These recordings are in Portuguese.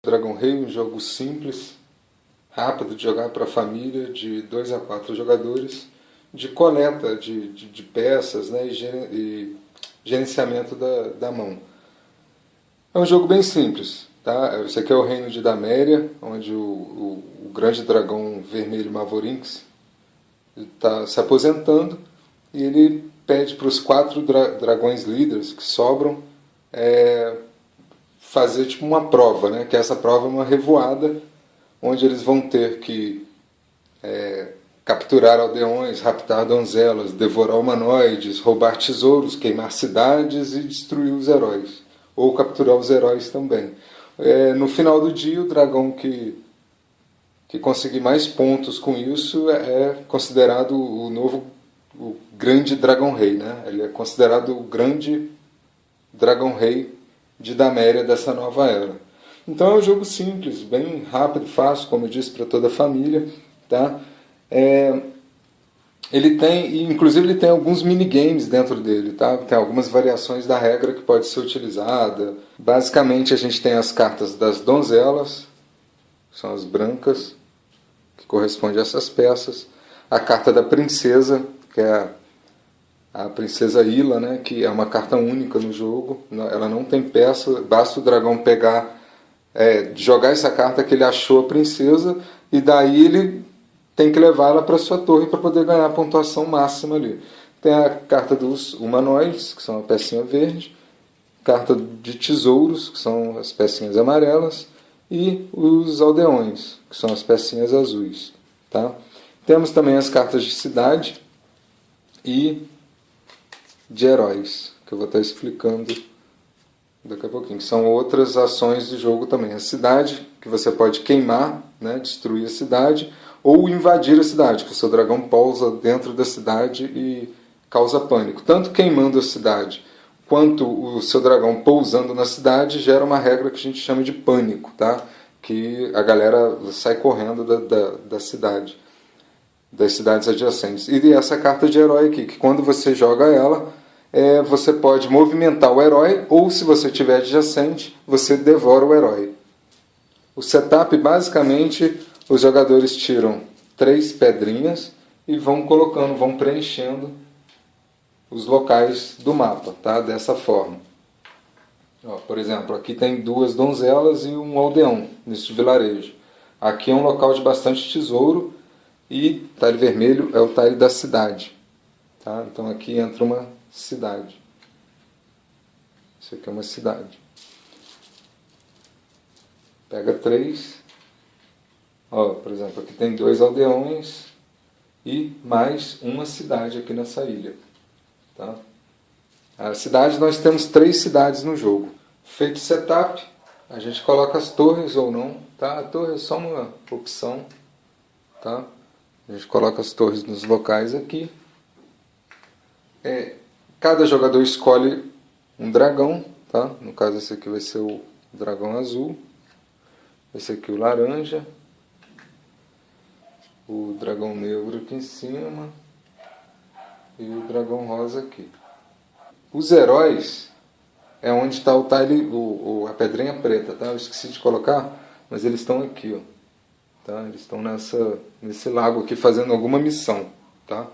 Dragon Rei, um jogo simples, rápido de jogar para a família, de 2 a 4 jogadores, de coleta de peças, né, e gerenciamento da mão. É um jogo bem simples. Tá? Esse aqui é o reino de Daméria, onde o grande dragão vermelho Mavorincus está se aposentando, e ele pede para os 4 dragões líderes que sobram fazer tipo uma prova, né? Que essa prova é uma revoada, onde eles vão ter que capturar aldeões, raptar donzelas, devorar humanoides, roubar tesouros, queimar cidades e destruir os heróis. Ou capturar os heróis também. No final do dia, o dragão que conseguir mais pontos com isso é considerado o grande Dragão Rei, né? Ele é considerado o grande Dragão Rei de Daméria dessa nova era. Então é um jogo simples, bem rápido, fácil, como eu disse, para toda a família, tá? Inclusive ele tem alguns minigames dentro dele, tá? Tem algumas variações da regra que pode ser utilizada. Basicamente a gente tem as cartas das donzelas, que são as brancas, que corresponde a essas peças. A carta da princesa, que é a princesa Ila, né? Que é uma carta única no jogo. Ela não tem peça, basta o dragão pegar, jogar essa carta que ele achou a princesa, e daí ele tem que levá-la para sua torre para poder ganhar a pontuação máxima ali. Tem a carta dos humanoides, que são a pecinha verde, carta de tesouros, que são as pecinhas amarelas, e os aldeões, que são as pecinhas azuis. Tá? Temos também as cartas de cidade e de heróis, que eu vou estar explicando daqui a pouquinho, que são outras ações do jogo também. A cidade, que você pode queimar, né, destruir a cidade, ou invadir a cidade, que o seu dragão pousa dentro da cidade e causa pânico. Tanto queimando a cidade, quanto o seu dragão pousando na cidade, gera uma regra que a gente chama de pânico, tá? Que a galera sai correndo da cidade, das cidades adjacentes. E essa carta de herói aqui, que quando você joga ela, você pode movimentar o herói, ou se você tiver adjacente, você devora o herói. O setup, basicamente, os jogadores tiram 3 pedrinhas e vão colocando, vão preenchendo os locais do mapa, tá? Dessa forma. Ó, por exemplo, aqui tem 2 donzelas e um aldeão nesse vilarejo. Aqui é um local de bastante tesouro e o talhe vermelho é o talhe da cidade. Tá? Então aqui entra uma cidade. Isso aqui é uma cidade. Pega 3. Ó, por exemplo, aqui tem 2 aldeões e mais uma cidade aqui nessa ilha. Tá? A cidade, nós temos 3 cidades no jogo. Feito o setup, a gente coloca as torres ou não. Tá? A torre é só uma opção. Tá? A gente coloca as torres nos locais aqui. Cada jogador escolhe um dragão. Tá? No caso, esse aqui vai ser o dragão azul. Esse aqui o laranja. O dragão negro aqui em cima e o dragão rosa aqui. Os heróis é onde está o talhe, a pedrinha preta, tá? Eu esqueci de colocar, mas eles estão aqui, ó. Tá? Eles estão nesse lago aqui fazendo alguma missão, tá?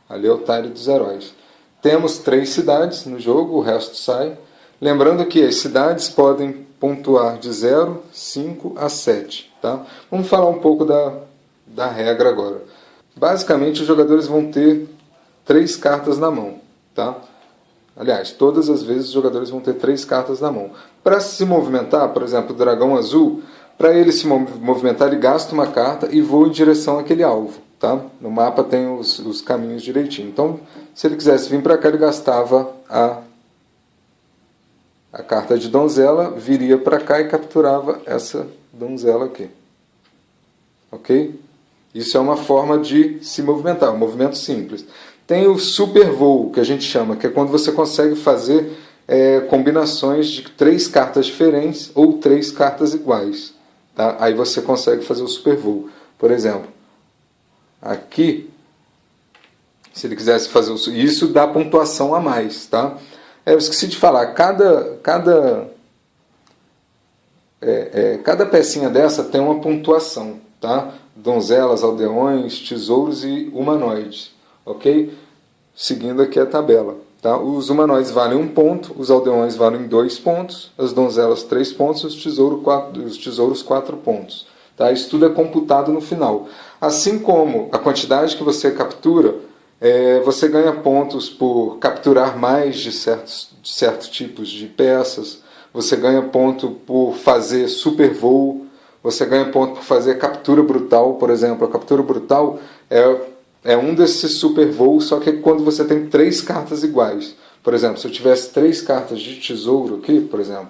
Ali é o talhe dos heróis. Temos 3 cidades no jogo, o resto sai. Lembrando que as cidades podem pontuar de 0, 5 a 7, tá? Vamos falar um pouco da regra agora. Basicamente, os jogadores vão ter 3 cartas na mão, tá? Aliás, todas as vezes os jogadores vão ter 3 cartas na mão. Para se movimentar, por exemplo, o dragão azul, para ele se movimentar, ele gasta uma carta e voa em direção àquele alvo, tá? No mapa tem os caminhos direitinho. Então, se ele quisesse vir para cá, ele gastava a carta de donzela, viria para cá e capturava essa donzela aqui. Ok? Isso é uma forma de se movimentar, um movimento simples. Tem o super voo, que a gente chama, que é quando você consegue fazer combinações de 3 cartas diferentes ou 3 cartas iguais. Tá? Aí você consegue fazer o super voo. Por exemplo, aqui, se ele quisesse fazer isso, dá pontuação a mais. Tá? Eu esqueci de falar, cada cada pecinha dessa tem uma pontuação, tá? Donzelas, aldeões, tesouros e humanoides, ok? Seguindo aqui a tabela, tá? Os humanoides valem 1 ponto, os aldeões valem 2 pontos, as donzelas 3 pontos e os tesouros 4 pontos, tá? Isso tudo é computado no final. Assim como a quantidade que você captura, você ganha pontos por capturar mais de certos tipos de peças, você ganha ponto por fazer super voo, você ganha ponto por fazer captura brutal, por exemplo. A captura brutal é um desses super voos, só que quando você tem 3 cartas iguais. Por exemplo, se eu tivesse 3 cartas de tesouro aqui, por exemplo,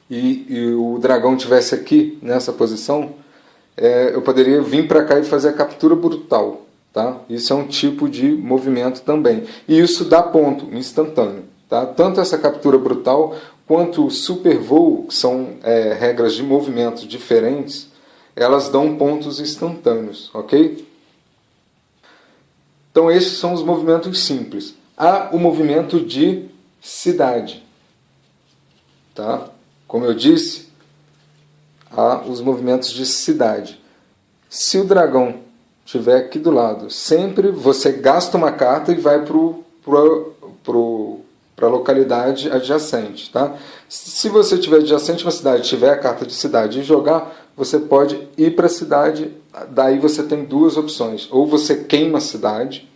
e o dragão tivesse aqui, nessa posição, eu poderia vir para cá e fazer a captura brutal. Tá? Isso é um tipo de movimento também. E isso dá ponto instantâneo. Tá? Tanto essa captura brutal quanto o super voo, que são regras de movimento diferentes, elas dão pontos instantâneos. Ok? Então esses são os movimentos simples. Há o movimento de cidade. Tá? Como eu disse, há os movimentos de cidade. Se o dragão estiver aqui do lado, sempre você gasta uma carta e vai para a localidade adjacente. Tá? Se você estiver adjacente a uma cidade, tiver a carta de cidade e jogar, você pode ir para a cidade. Daí você tem 2 opções. Ou você queima a cidade,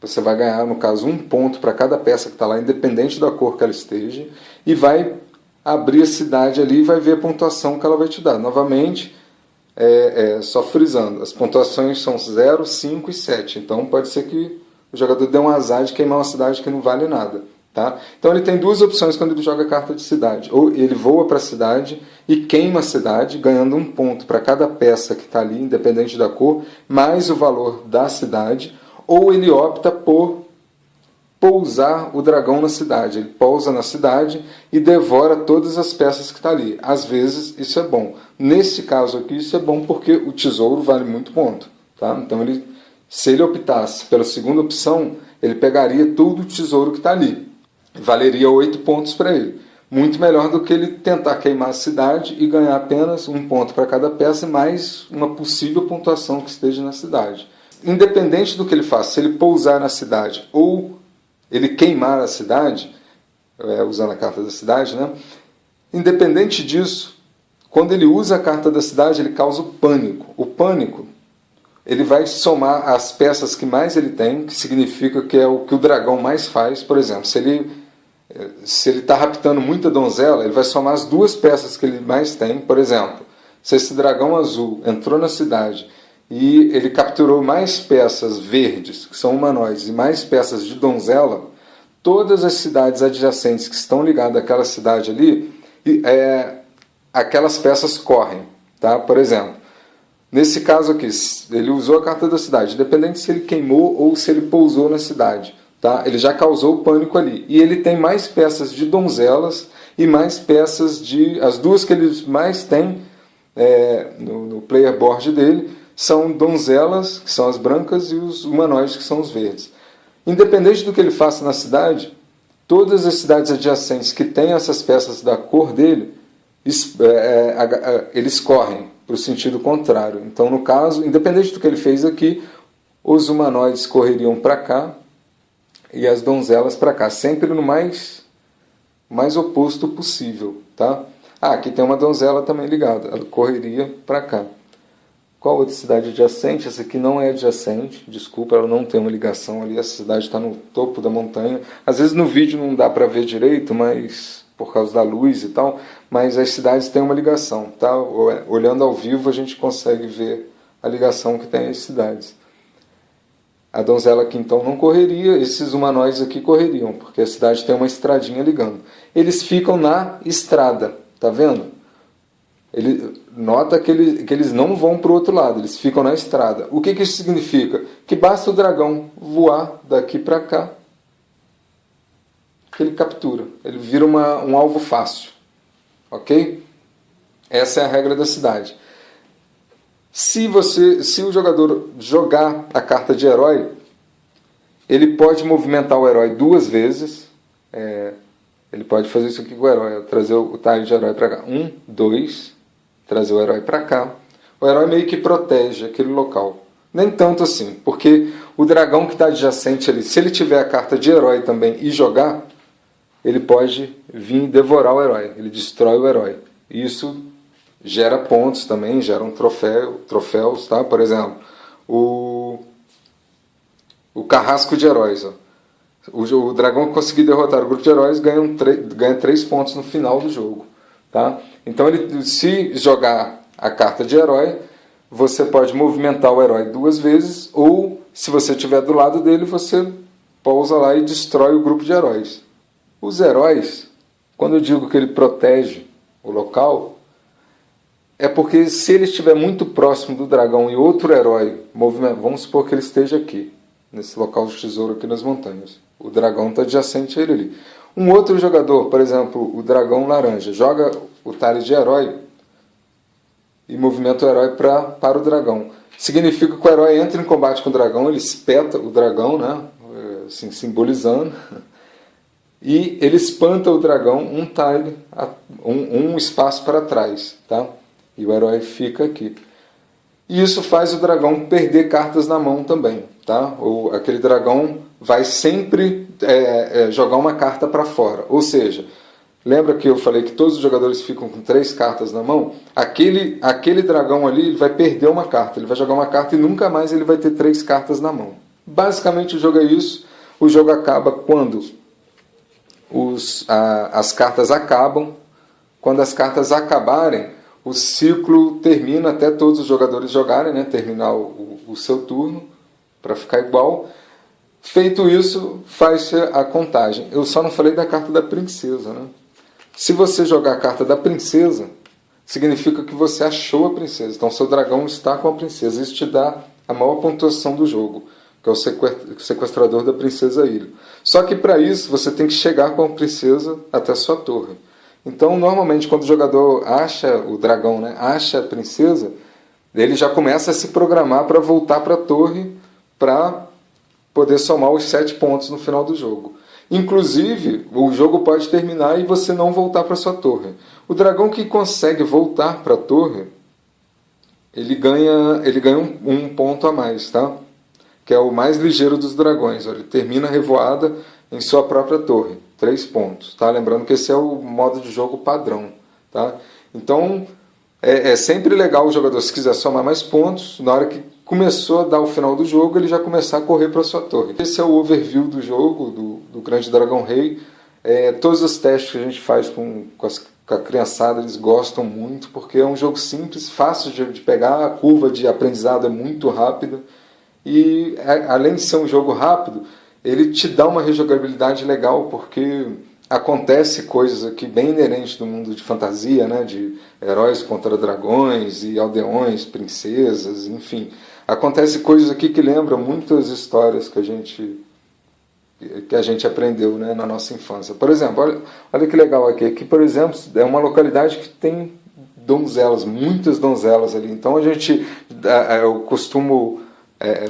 você vai ganhar, no caso, 1 ponto para cada peça que está lá, independente da cor que ela esteja, e vai abrir a cidade ali e vai ver a pontuação que ela vai te dar. Novamente, só frisando, as pontuações são 0, 5 e 7. Então pode ser que o jogador dê um azar de queimar uma cidade que não vale nada. Tá? Então ele tem 2 opções quando ele joga a carta de cidade. Ou ele voa para a cidade e queima a cidade, ganhando 1 ponto para cada peça que está ali, independente da cor, mais o valor da cidade. Ou ele opta por pousar o dragão na cidade. Ele pousa na cidade e devora todas as peças que estão ali. Às vezes isso é bom. Nesse caso aqui isso é bom porque o tesouro vale muito ponto. Tá? Então se ele optasse pela segunda opção, ele pegaria todo o tesouro que está ali. Valeria 8 pontos para ele. Muito melhor do que ele tentar queimar a cidade e ganhar apenas 1 ponto para cada peça, mais uma possível pontuação que esteja na cidade. Independente do que ele faça, se ele pousar na cidade ou ele queimar a cidade, usando a carta da cidade, né? Independente disso, quando ele usa a carta da cidade, ele causa o pânico. O pânico, ele vai somar as peças que mais ele tem, que significa que é o que o dragão mais faz. Por exemplo, se ele está raptando muita donzela, ele vai somar as 2 peças que ele mais tem. Por exemplo, se esse dragão azul entrou na cidade e ele capturou mais peças verdes, que são humanoides, e mais peças de donzela, todas as cidades adjacentes que estão ligadas àquela cidade ali, aquelas peças correm. Tá? Por exemplo, nesse caso aqui, ele usou a carta da cidade, independente se ele queimou ou se ele pousou na cidade. Tá? Ele já causou o pânico ali. E ele tem mais peças de donzelas e mais peças de... As 2 que ele mais tem no player board dele são donzelas, que são as brancas, e os humanoides, que são os verdes. Independente do que ele faça na cidade, todas as cidades adjacentes que têm essas peças da cor dele, eles correm para o sentido contrário. Então, no caso, independente do que ele fez aqui, os humanoides correriam para cá e as donzelas para cá, sempre no mais oposto possível. Tá? Aqui tem uma donzela também ligada, ela correria para cá. Qual outra cidade adjacente? Essa aqui não é adjacente, desculpa, ela não tem uma ligação ali, essa cidade está no topo da montanha. Às vezes no vídeo não dá para ver direito, mas por causa da luz e tal, mas as cidades têm uma ligação. Tá? Olhando ao vivo a gente consegue ver a ligação que tem as cidades. A donzela aqui então não correria, esses humanoides aqui correriam, porque a cidade tem uma estradinha ligando. Eles ficam na estrada, tá vendo? Ele nota que eles não vão para o outro lado, eles ficam na estrada. O que isso significa? Que basta o dragão voar daqui para cá, que ele captura. Ele vira um alvo fácil. Ok? Essa é a regra da cidade. Se o jogador jogar a carta de herói, ele pode movimentar o herói 2 vezes. Ele pode fazer isso aqui com o herói, trazer o tile de herói para cá. 1, 2, trazer o herói para cá. O herói meio que protege aquele local. Nem tanto assim, porque o dragão que está adjacente ali, se ele tiver a carta de herói também e jogar, ele pode vir devorar o herói, ele destrói o herói. Isso gera pontos também, gera troféus, tá? Por exemplo, o carrasco de heróis. Ó. O dragão que conseguir derrotar o grupo de heróis ganha 3 pontos no final do jogo. Tá? Então, se jogar a carta de herói, você pode movimentar o herói 2 vezes, ou, se você estiver do lado dele, você pousa lá e destrói o grupo de heróis. Os heróis, quando eu digo que ele protege o local, é porque se ele estiver muito próximo do dragão e outro herói, vamos supor que ele esteja aqui, nesse local de tesouro aqui nas montanhas. O dragão está adjacente a ele ali. Um outro jogador, por exemplo, o dragão laranja, joga o tile de herói e movimenta o herói para o dragão. Significa que o herói entra em combate com o dragão, ele espeta o dragão, né? Assim, simbolizando, e ele espanta o dragão um tile, um espaço para trás. Tá? E o herói fica aqui. E isso faz o dragão perder cartas na mão também. Tá? Aquele dragão vai sempre jogar uma carta para fora. Ou seja, lembra que eu falei que todos os jogadores ficam com 3 cartas na mão? Aquele dragão ali ele vai perder uma carta. Ele vai jogar uma carta e nunca mais ele vai ter 3 cartas na mão. Basicamente o jogo é isso. O jogo acaba quando as cartas acabam. Quando as cartas acabarem, o ciclo termina até todos os jogadores jogarem, né? Terminar o seu turno, para ficar igual. Feito isso, faz-se a contagem. Eu só não falei da carta da princesa. Né? Se você jogar a carta da princesa, significa que você achou a princesa. Então, seu dragão está com a princesa. Isso te dá a maior pontuação do jogo, que é o sequestrador da princesa Ilha. Só que para isso, você tem que chegar com a princesa até a sua torre. Então, normalmente, quando o jogador acha o dragão, né, acha a princesa, ele já começa a se programar para voltar para a torre para poder somar os 7 pontos no final do jogo. Inclusive, o jogo pode terminar e você não voltar para sua torre. O dragão que consegue voltar para a torre, ele ganha um ponto a mais, tá? Que é o mais ligeiro dos dragões. Ele termina a revoada em sua própria torre. 3 pontos. Tá? Lembrando que esse é o modo de jogo padrão. Tá? Então, é sempre legal o jogador, se quiser somar mais pontos, na hora que começou a dar o final do jogo, ele já começar a correr para a sua torre. Esse é o overview do jogo, do Grande Dragão Rei. Todos os testes que a gente faz com a criançada, eles gostam muito, porque é um jogo simples, fácil de pegar, a curva de aprendizado é muito rápida, e além de ser um jogo rápido, ele te dá uma rejogabilidade legal, porque acontece coisas aqui bem inerentes do mundo de fantasia, né? De heróis contra dragões e aldeões, princesas, enfim. Acontece coisas aqui que lembram muitas histórias que a gente aprendeu, né, na nossa infância. Por exemplo, olha que legal aqui. Aqui, por exemplo, é uma localidade que tem donzelas, muitas donzelas ali. Então eu costumo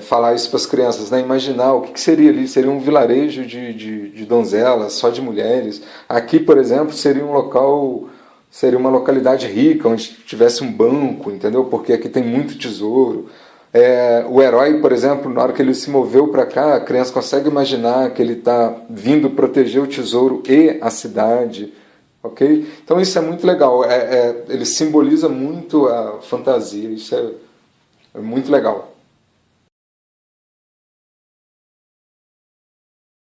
falar isso para as crianças, né? Imaginar o que seria ali. Seria um vilarejo de donzelas, só de mulheres. Aqui, por exemplo, seria uma localidade rica, onde tivesse um banco, entendeu? Porque aqui tem muito tesouro. O herói, por exemplo, na hora que ele se moveu para cá, a criança consegue imaginar que ele está vindo proteger o tesouro e a cidade. Okay? Então isso é muito legal. Ele simboliza muito a fantasia. Isso é muito legal.